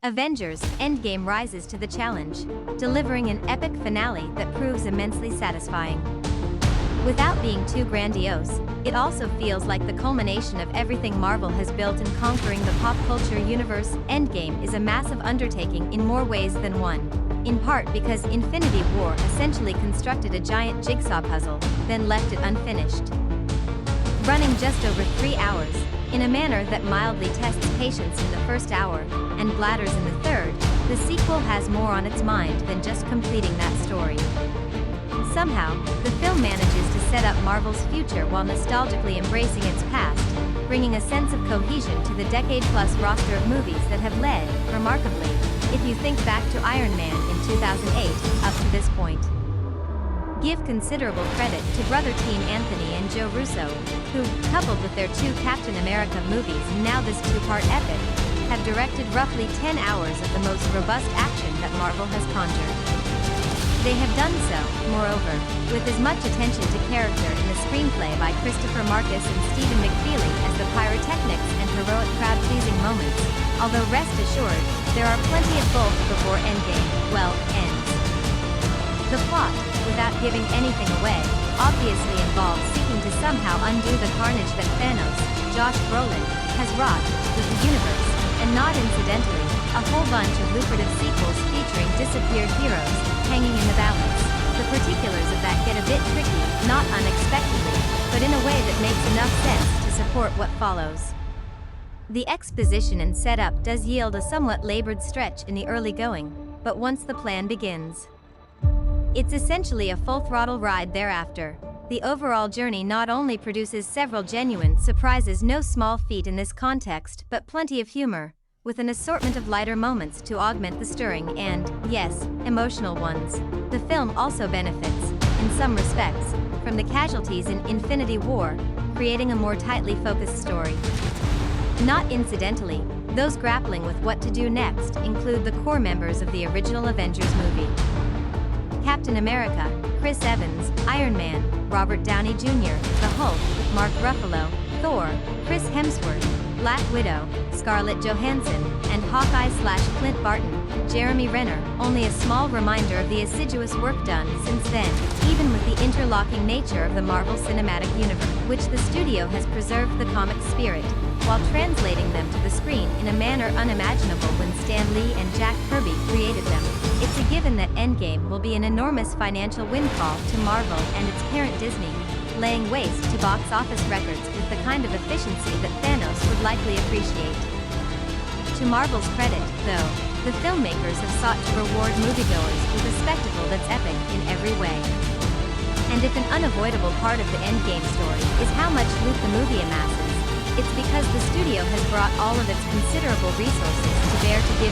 Avengers: Endgame rises to the challenge, delivering an epic finale that proves immensely satisfying. Without being too grandiose, it also feels like the culmination of everything Marvel has built in conquering the pop culture universe. Endgame is a massive undertaking in more ways than one, in part because Infinity War essentially constructed a giant jigsaw puzzle, then left it unfinished. Running just over 3 hours, in a manner that mildly tests patience in the first hour, and bladders in the third, the sequel has more on its mind than just completing that story. Somehow, the film manages to set up Marvel's future while nostalgically embracing its past, bringing a sense of cohesion to the decade-plus roster of movies that have led, remarkably, if you think back to Iron Man in 2008, up to this point. Give considerable credit to brother team Anthony and Joe Russo, who, coupled with their 2 Captain America movies and now this 2-part epic, have directed roughly 10 hours of the most robust action that Marvel has conjured. They have done so, moreover, with as much attention to character in the screenplay by Christopher Marcus and Stephen McFeely as the pyrotechnics and heroic crowd-pleasing moments, although rest assured, there are plenty of both before Endgame, ends. The plot, without giving anything away, obviously involves seeking to somehow undo the carnage that Thanos, Josh Brolin, has wrought with the universe, and not incidentally, a whole bunch of lucrative sequels featuring disappeared heroes, hanging in the balance. The particulars of that get a bit tricky, not unexpectedly, but in a way that makes enough sense to support what follows. The exposition and setup does yield a somewhat labored stretch in the early going, but once the plan begins, it's essentially a full-throttle ride thereafter. The overall journey not only produces several genuine surprises, no small feat in this context, but plenty of humor, with an assortment of lighter moments to augment the stirring and, yes, emotional ones. The film also benefits, in some respects, from the casualties in Infinity War, creating a more tightly focused story. Not incidentally, those grappling with what to do next include the core members of the original Avengers movie. Captain America, Chris Evans, Iron Man, Robert Downey Jr., the Hulk, Mark Ruffalo, Thor, Chris Hemsworth, Black Widow, Scarlett Johansson, and Hawkeye/Clint Barton, Jeremy Renner, only a small reminder of the assiduous work done since then, even with the interlocking nature of the Marvel Cinematic Universe, which the studio has preserved the comic spirit, while translating them to the screen in a manner unimaginable when Stan Lee and Jack Kirby created them. It's a given that Endgame will be an enormous financial windfall to Marvel and its parent Disney, laying waste to box office records with the kind of efficiency that Thanos would likely appreciate. To Marvel's credit, though, the filmmakers have sought to reward moviegoers with a spectacle that's epic in every way. And if an unavoidable part of the Endgame story is how much loot the movie amasses, it's because the studio has brought all of its considerable resources to bear to give